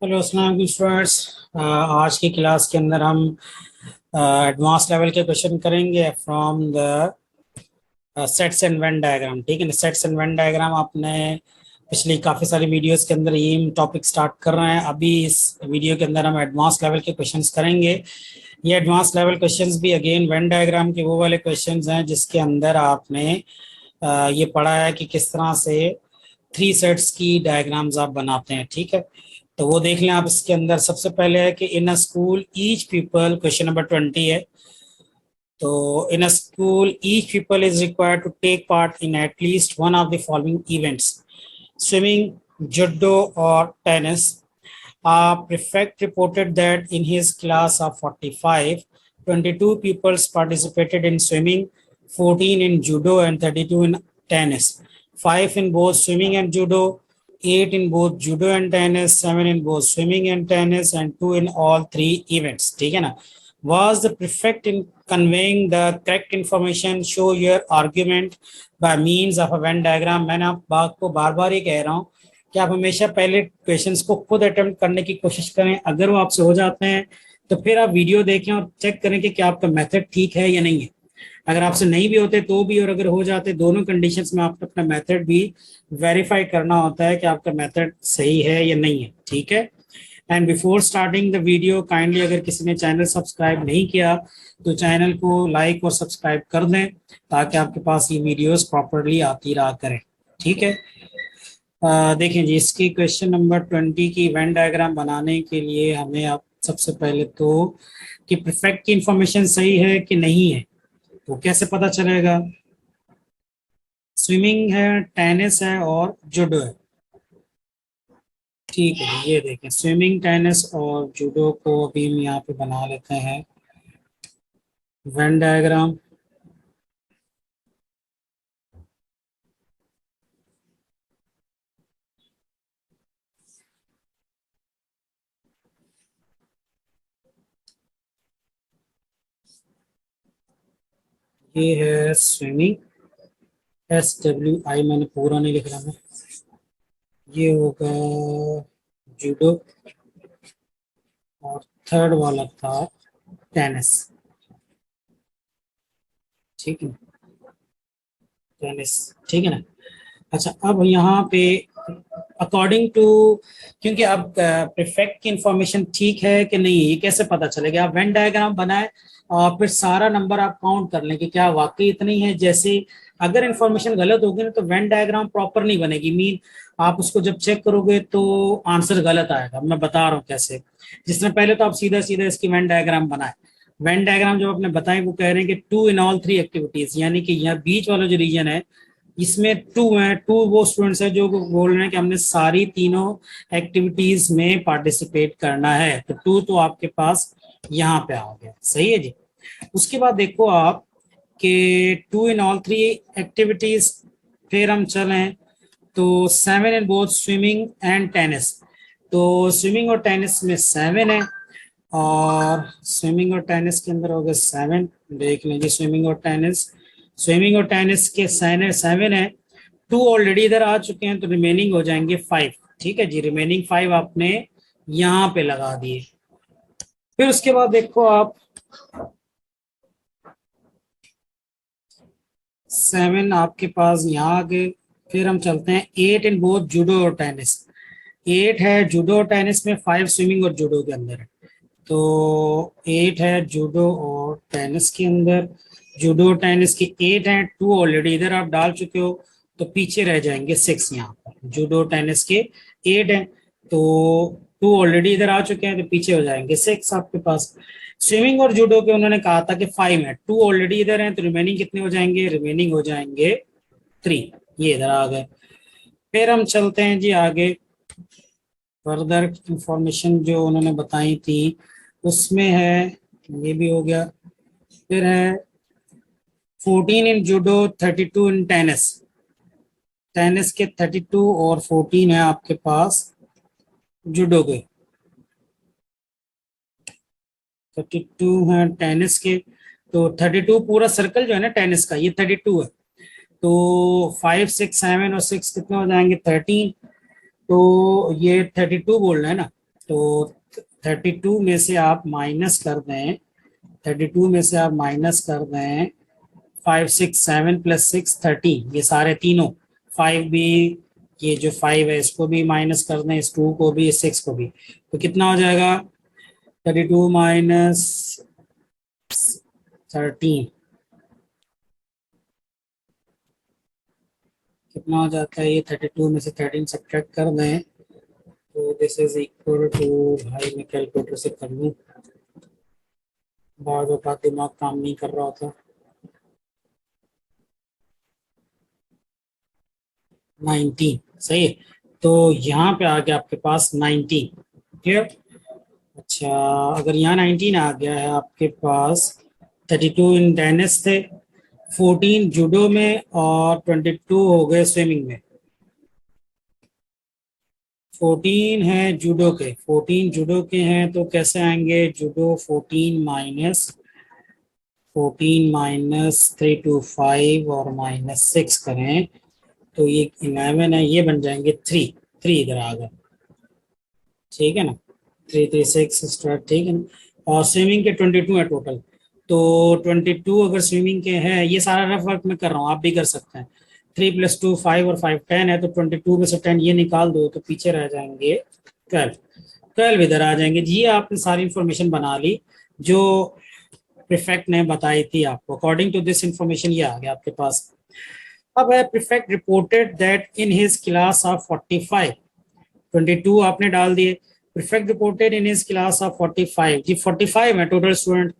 Hello अस्सलाम वालेकुम students. आज की क्लास के अंदर हम एडवांस लेवल के क्वेश्चन करेंगे from the sets and Venn diagram. ठीक है ना, सेट्स एंड वेन डायग्राम आपने पिछली काफ़ी सारी वीडियोस के अंदर ये टॉपिक स्टार्ट कर रहे हैं। अभी इस वीडियो के अंदर हम एडवांस लेवल के क्वेश्चंस करेंगे। ये एडवांस लेवल क्वेश्चंस भी अगेन वेन डायग्राम के वो वाले क्वेश्चंस हैं जिसके अंदर आपने ये पढ़ा है कि किस तरह से थ्री सेट्स की डायग्राम्स आप बनाते हैं। ठीक है, तो वो देख लें आप। इसके अंदर सबसे पहले है कि in a school each people, question number 20 है। तो in a school each people is required to take part in at least one of the following events: swimming, judo, or tennis. A prefect reported that in his class of 45, 22 pupils participated in swimming, 14 in judo, and 32 in tennis. 5 in both swimming and judo, 8 in both judo and tennis, 7 in both swimming and tennis, and 2 in all three events. ठीक है ना? Was the prefect in conveying the correct information? Show your argument by means of a Venn diagram. मैंने आप बात को बार बार ये कह रहा हूँ कि आप हमेशा पहले क्वेश्चंस को खुद अटेम्प्ट करने की कोशिश करें। अगर वो आपसे हो जाते हैं तो फिर आप वीडियो देखें और चेक करें कि क्या आपका मेथड ठीक है या नहीं है। अगर आपसे नहीं भी होते तो भी, और अगर हो जाते, दोनों कंडीशंस में आपको अपना मेथड भी वेरीफाई करना होता है कि आपका मेथड सही है या नहीं है। ठीक है। And before starting the video, kindly अगर किसी ने चैनल सब्सक्राइब नहीं किया तो चैनल को लाइक और सब्सक्राइब कर दें ताकि आपके पास ये वीडियोस प्रॉपरली आती रहा करें। ठीक है। देखें जी, इसकी क्वेश्चन नंबर 20 की वेन डायग्राम बनाने के लिए हमें अब सबसे पहले तो कि परफेक्ट की इंफॉर्मेशन सही है कि नहीं है तो कैसे पता चलेगा। स्विमिंग है, टेनिस है और जुडो है। ठीक है, ये देखें स्विमिंग, टेनिस और जूडो को अभी हम यहाँ पे बना लेते हैं वेन डायग्राम। ये है स्विमिंग, SWI, मैंने पूरा नहीं लिख रहा मैं। ये होगा जूडो और थर्ड वाला था टेनिस। ठीक है, टेनिस। ठीक है ना। अच्छा, अब यहाँ पे अकॉर्डिंग टू, क्योंकि अब प्रीफेक्ट की इंफॉर्मेशन ठीक है कि नहीं ये कैसे पता चलेगा। आप वेन डायग्राम बनाए और फिर सारा नंबर आप काउंट कर लें कि क्या वाकई इतना ही है। जैसे अगर इंफॉर्मेशन गलत होगी ना तो वेन डायग्राम प्रॉपर नहीं बनेगी। मीन आप उसको जब चेक करोगे तो आंसर गलत आएगा। मैं बता रहा हूँ कैसे। जिसमें पहले तो आप सीधा सीधा इसकी वेन डायग्राम बनाए। वेन डायग्राम जब आपने बताए, वो कह रहे हैं कि two in all three activities, यानी कि यहाँ बीच वाला जो रीजन है इसमें टू है। टू वो स्टूडेंट्स है जो बोल रहे हैं कि हमने सारी तीनों एक्टिविटीज में पार्टिसिपेट करना है। तो टू तो आपके पास यहाँ पे आ गया, सही है जी। उसके बाद देखो आप कि two in all three activities, फिर हम चलें तो 7 in both swimming and tennis. तो स्विमिंग और टेनिस में 7 है और स्विमिंग और टेनिस के अंदर हो गए 7। देख लीजिए स्विमिंग और टेनिस, स्विमिंग और टेनिस के 7 है। टू ऑलरेडी इधर आ चुके हैं तो रिमेनिंग हो जाएंगे 5। ठीक है जी, रिमेनिंग 5 आपने यहाँ पे लगा दिए। फिर उसके बाद देखो आप 7 आपके पास यहाँ आ गए। फिर हम चलते हैं 8 इन बोथ जूडो और टेनिस। 8 है जूडो और टेनिस में, 5 स्विमिंग और जूडो के अंदर है। तो 8 है जूडो और टेनिस के अंदर। जूडो और टेनिस की 8 है, 2 ऑलरेडी इधर आप डाल चुके हो तो पीछे रह जाएंगे 6 यहाँ पर। जूडो टेनिस के 8 है तो 2 ऑलरेडी इधर आ चुके हैं तो पीछे हो जाएंगे 6 आपके पास। स्विमिंग और जूडो के उन्होंने कहा था कि 5 है, 2 ऑलरेडी इधर हैं तो रिमेनिंग कितने हो जाएंगे, रिमेनिंग हो जाएंगे 3। ये इधर आ गए। फिर हम चलते हैं जी आगे। फर्दर इंफॉर्मेशन जो उन्होंने बताई थी उसमें है, ये भी हो गया। फिर है 14 in judo, 32 in tennis. Tennis के 32 और 14 है आपके पास जूडो के। 32 है टेनिस के, तो 32 पूरा सर्कल जो है ना टेनिस का, ये 32 है। तो 5 6 7 और 6 कितने हो जाएंगे, 13। तो ये 32 बोल रहे हैं ना। तो 32 में से आप माइनस कर दें, 32 में से आप माइनस कर दें 5 6 7 प्लस 6 13, ये सारे तीनों, 5 भी, ये जो 5 है इसको भी माइनस कर दें, इस 2 को भी, इस 6 को भी, तो कितना हो जाएगा 32 माइनस 13 कितना हो जाता है, ये 32 में से 13 सब्ट्रैक्ट कर दें तो दिस इज इक्वल टू, भाई मैं कैलकुलेटर से कर लूँ, बाद का दिमाग काम नहीं कर रहा होता, 19 सही है। तो यहाँ पे आ गया आपके पास 19, क्लियर। अच्छा, अगर यहाँ 19 आ गया है आपके पास, 32 इन टेनिस थे, 14 जूडो में और 22 हो गए स्विमिंग में। 14 है जूडो के, 14 जूडो के हैं तो कैसे आएंगे, जूडो 14 माइनस 3 to 5 और -6 करें तो ये 11 है, ये बन जाएंगे 3, 3 इधर आ गए, ठीक है ना, 3 3 6 स्टार्ट, ठीक है ना। और स्विमिंग के 22 है टोटल, तो 22 अगर स्विमिंग के हैं, ये सारा रफ वर्क में कर रहा हूँ, आप भी कर सकते हैं। 3 + 2 5 और 5 10 है, तो 22 में से 10 ये निकाल दो तो पीछे रह जाएंगे 12, 12 इधर आ जाएंगे जी। ये आपने सारी इंफॉर्मेशन बना ली जो प्रीफेक्ट ने बताई थी आपको, अकॉर्डिंग टू दिस इंफॉर्मेशन ये आ गया आपके पास। अब है prefect reported that in his class of 45, 22 आपने डाल दिए, prefect reported in his class of 45, जी 45 है टोटल स्टूडेंट,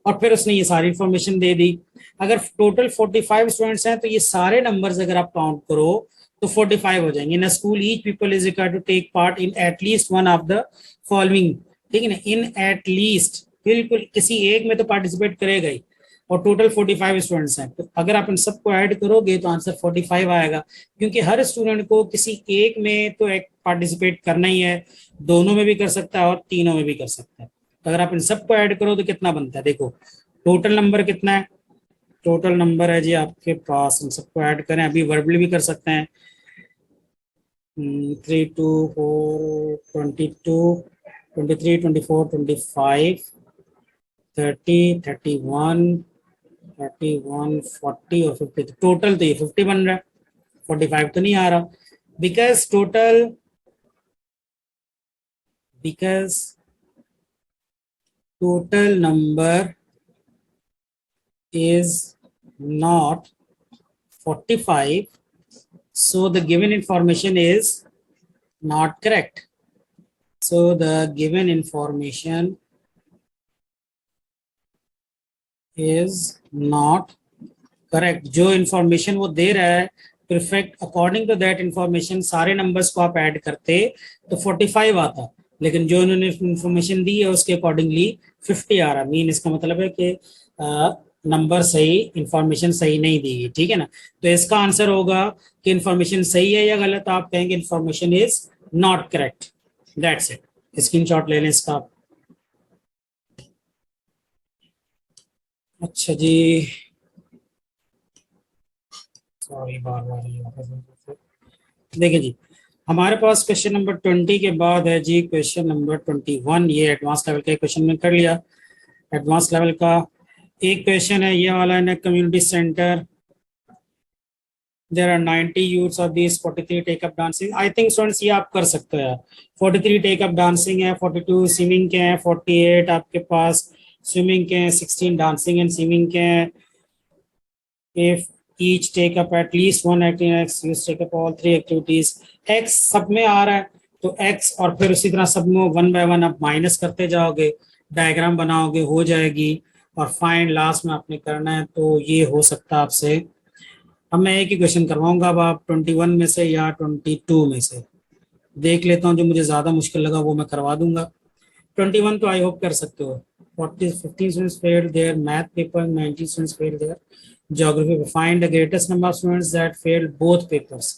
और फिर उसने ये सारी इंफॉर्मेशन दे दी। अगर टोटल 45 स्टूडेंट्स हैं तो ये सारे नंबर्स अगर आप काउंट करो तो 45 हो जाएंगे। In school each people is required to take part in at least one of the following, ठीक है ना, इन एटलीस्ट, बिल्कुल किसी एक में तो पार्टिसिपेट करेगा ही, और टोटल 45 स्टूडेंट्स हैं, तो अगर आप इन सबको ऐड करोगे तो आंसर 45 आएगा, क्योंकि हर स्टूडेंट को किसी एक में तो एक पार्टिसिपेट करना ही है, दोनों में भी कर सकता है और तीनों में भी कर सकता है। तो अगर आप इन सबको ऐड करो तो कितना बनता है, देखो टोटल नंबर कितना है, टोटल नंबर है जी आपके पास, इन सबको ऐड करें, अभी वर्बली भी कर सकते हैं, 3 2 4 22 23 24 25 30 31 31 40 और 50, टोटल तो ये 50 बन रहा है, 45 तो नहीं आ रहा, because total number is not 45, so the given information is not correct. So the given information is not correct. जो इंफॉर्मेशन वो दे रहा है perfect, according to that information सारे नंबर्स को आप ऐड करते तो 45 आता, लेकिन जो उन्होंने इंफॉर्मेशन दी है उसके अकॉर्डिंगली 50 आ रहा। मीन इसका मतलब है कि नंबर सही, इंफॉर्मेशन सही नहीं दी गई, ठीक है ना। तो इसका आंसर होगा कि इंफॉर्मेशन सही है या गलत, आप कहेंगे information is not correct, that's it. Screenshot ले लें इसका आप। अच्छा जी, सॉरी बार बार देखिए जी, हमारे पास क्वेश्चन नंबर 20 के बाद है जी क्वेश्चन नंबर 21, ये एडवांस लेवल का क्वेश्चन में कर लिया। एडवांस लेवल का एक क्वेश्चन है ये वाला, in community centre there are 90 youths of this 43 take up dancing. I think students ये आप कर सकते हैं, 43 टेक अप डांसिंग है, 42 स्विमिंग के हैं, 48 आपके पास स्विमिंग के हैं, 16 डांसिंग एंड स्विमिंग के हैं। if each take up at least one activity, x you take up all 3 activities, x सब में आ रहा है तो x, और फिर उसी तरह सब में 1 by 1 आप माइनस करते जाओगे, डायग्राम बनाओगे, हो जाएगी, और फाइंड लास्ट में आपने करना है। तो ये हो सकता है आपसे। अब मैं एक ही क्वेश्चन करवाऊंगा, अब आप 21 में से या 22 में से देख लेता हूँ, जो मुझे ज्यादा मुश्किल लगा वो मैं करवा दूंगा। 21 तो आई होप कर सकते हो। 15 students failed their math paper, 90 students failed their geography. Find the greatest number of students that failed both papers.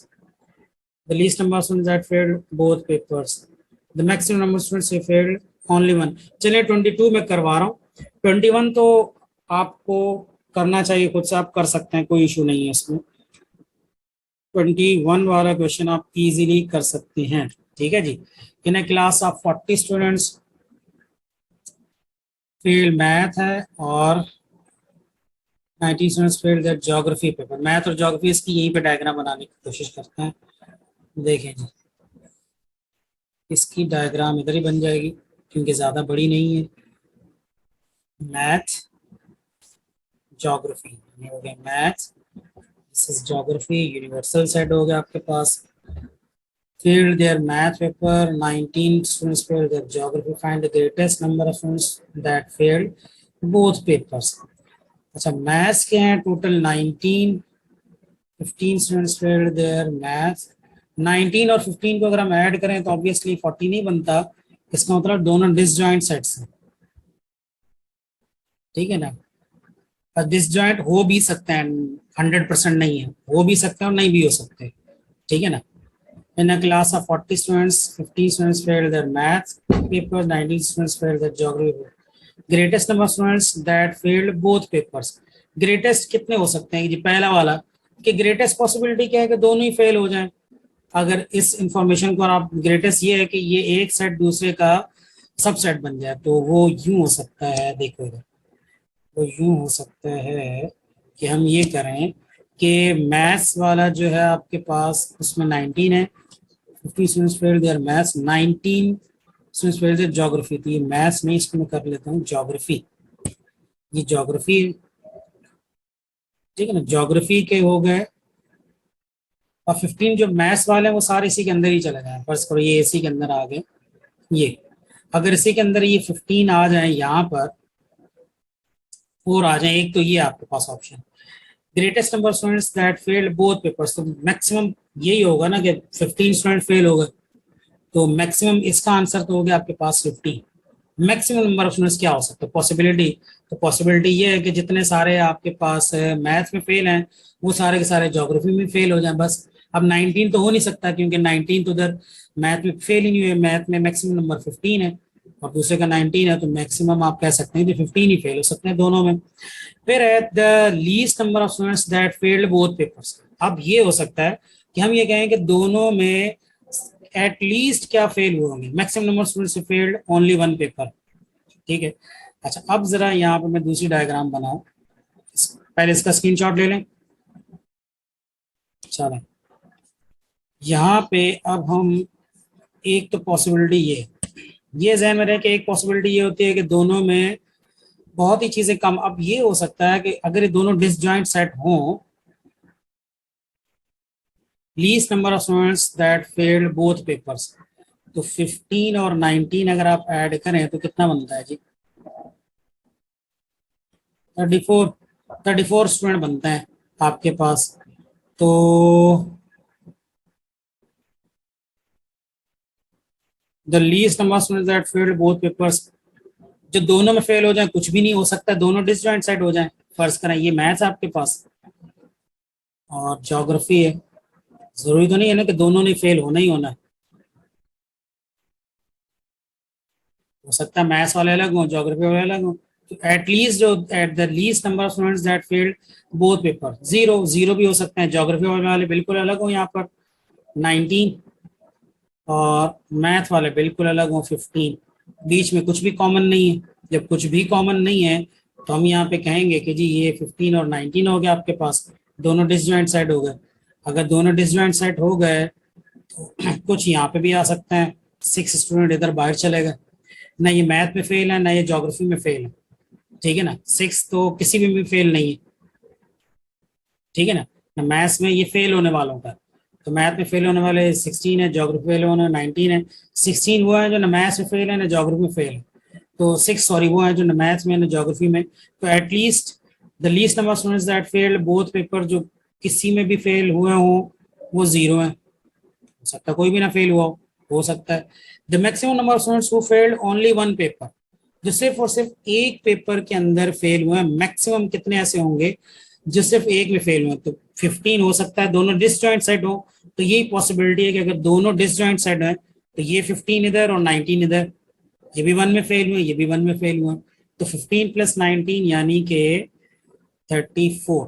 The least number of students that failed both papers. The maximum number of students who failed only one. चलिए 22 में करवा रहा हूँ, 21 तो आपको करना चाहिए खुद से, आप कर सकते हैं, कोई इशू नहीं है इसमें। 21 वाला क्वेश्चन आप इजीली कर सकते हैं, ठीक है जी। In a class of 40 students, failed math है और 19 students failed that geography paper. Math और ज्योग्राफी इसकी यहीं पे डायग्राम बनाने की कोशिश करते हैं। देखें जी, इसकी डायग्राम इधर ही बन जाएगी क्योंकि ज़्यादा बड़ी नहीं है। मैथ ज्योग्राफी हो गया math, this is geography, universal set हो गया आपके पास। Failed their math paper, 19 students failed their geography. Find the greatest number of students that failed both papers. अच्छा, मैथ्स के हैं total 19, 15 students failed their maths. 19 और 15 को अगर हम ऐड करें तो ऑब्वियसली 40 नहीं बनता, इसका मतलब दोनों डिसजॉइंट सेट्स हैं, ठीक है ना। और डिसजॉइंट हो भी सकते हैं, 100% नहीं है, हो भी सकते हैं और नहीं भी हो सकते, ठीक है ना। In a class of 40 students, 15 students failed their math paper, 19 students failed their geography paper. Greatest number of students that failed both papers. Greatest कितने हो सकते हैं जी? पहला वाला कि greatest possibility क्या है कि दोनों ही फेल हो जाएं। अगर इस इंफॉर्मेशन को आप, ग्रेटेस्ट ये है कि ये एक सेट दूसरे का सबसेट बन जाए, तो वो यूं हो सकता है, देखो इधर, वो यूं हो सकता है कि हम ये करें कि मैथ्स वाला जो है आपके पास उसमें 19 है, 50 students failed their maths, 19 students failed their geography। तो ये मैथ्स नहीं, इसको मैं कर लेता हूँ ज्योग्राफी, ये ज्योग्राफी, ठीक है ना, ज्योग्राफी के हो गए। और 15 जो मैथ्स वाले हैं वो सारे इसी के अंदर ही चले जाए, फर्स्ट करो ये इसी के अंदर आ गए। ये अगर इसी के अंदर ये 15 आ जाए, यहाँ पर 4 आ जाए, एक तो ये आपके पास option. Greatest number students that failed both papers, तो मैक्सिमम यही होगा ना कि 15 स्टूडेंट फेल हो गए, तो मैक्सिमम इसका आंसर तो हो गया आपके पास 50। मैक्सिमम नंबर ऑफ स्टूडेंट्स क्या हो सकता है, पॉसिबिलिटी, तो पॉसिबिलिटी ये है कि जितने सारे आपके पास मैथ में फेल हैं वो सारे के सारे ज्योग्राफी में फेल हो जाए बस। अब 19 तो हो नहीं सकता क्योंकि 19 तो उधर मैथ में फेल ही नहीं हुए, मैथ में मैक्सिमम नंबर 15 है और दूसरे का 19 है, तो मैक्सिमम आप कह सकते हैं कि 15 ही फेल हो सकते हैं दोनों में। फिर है the least number of students that failed both papers. अब ये हो सकता है कि हम ये कहें कि दोनों में एटलीस्ट क्या फेल हुए होंगे, maximum number of students failed only one paper, ठीक है। अच्छा, अब जरा यहाँ पर मैं दूसरी डायग्राम बनाऊं, पहले इसका स्क्रीनशॉट ले लें। चलो यहाँ पे अब हम, एक तो पॉसिबिलिटी ये ज़हन में रहे कि एक पॉसिबिलिटी ये होती है कि दोनों में बहुत ही चीजें कम। अब ये हो सकता है कि अगर ये दोनों डिसजॉइंट सेट हों, least number of students that failed both papers, तो 15 और 19 अगर आप ऐड करें तो कितना बनता है जी? 34, 34 स्टूडेंट बनते हैं आपके पास। तो the least number of students that failed both papers, जो दोनों में फेल हो जाए, कुछ भी नहीं हो सकता, दोनों डिसजॉइंट सेट हो जाए। फर्ज करें ये मैथ्स आपके पास और ज्योग्राफी है, जरूरी तो नहीं है ना कि दोनों ने फेल होना ही होना है, हो सकता है मैथ्स वाले अलग हो, ज्योग्राफी वाले अलग हो। तो एटलीस्ट जो at the least number of students that failed both paper, zero, zero भी हो सकते हैं, ज्योग्राफी वाले बिल्कुल अलग हो यहाँ पर 19 और मैथ वाले बिल्कुल अलग हो 15, बीच में कुछ भी कॉमन नहीं है। जब कुछ भी कॉमन नहीं है तो हम यहाँ पे कहेंगे कि जी ये 15 और 19 हो गया आपके पास, दोनों डिसजॉइंट सेट हो गए। अगर दोनों डिसजॉइंट सेट हो गए तो कुछ यहाँ पे भी आ सकते हैं, 6 स्टूडेंट इधर बाहर चले गए, ना ये मैथ में फेल है ना ये ज्योग्राफी में फेल है, ठीक है ना। 6 तो किसी में भी फेल नहीं है, ठीक है ना, ना मैथ्स में ये फेल होने वालों का, तो मैथ में फेल होने वाले 16 है, ज्योग्राफी फेल होने 19 है। 16 वो है जो ना मैथ्स में फेल है ना ज्योग्राफी में फेल है, तो 6 सॉरी वो है जो ना मैथ्स में ना ज्योग्राफी में। तो at least the least number of students that failed both paper, जो किसी में भी फेल हुए हों वो 0 है, हो सकता है कोई भी ना फेल हुआ हो सकता है। The maximum number of students who failed only one paper, जो सिर्फ और सिर्फ एक पेपर के अंदर फेल हुए हैं, मैक्सिमम कितने ऐसे होंगे जो सिर्फ एक में फेल हुए? तो 15 हो सकता है, दोनों डिसजॉइंट सेट हो, तो यही पॉसिबिलिटी है कि अगर दोनों डिसजॉइंट सेट है तो ये 15 इधर और 19 इधर, ये भी वन में फेल हुए, ये भी वन में फेल हुए, तो 15 प्लस 19 यानी कि 34,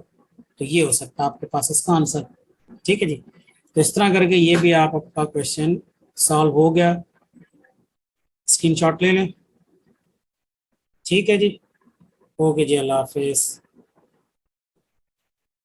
तो ये हो सकता है आपके पास इसका आंसर, ठीक है जी। तो इस तरह करके ये भी आप आपका क्वेश्चन सॉल्व हो गया, स्क्रीनशॉट ले लें। ठीक है जी, ओके जी, अल्लाह हाफिज।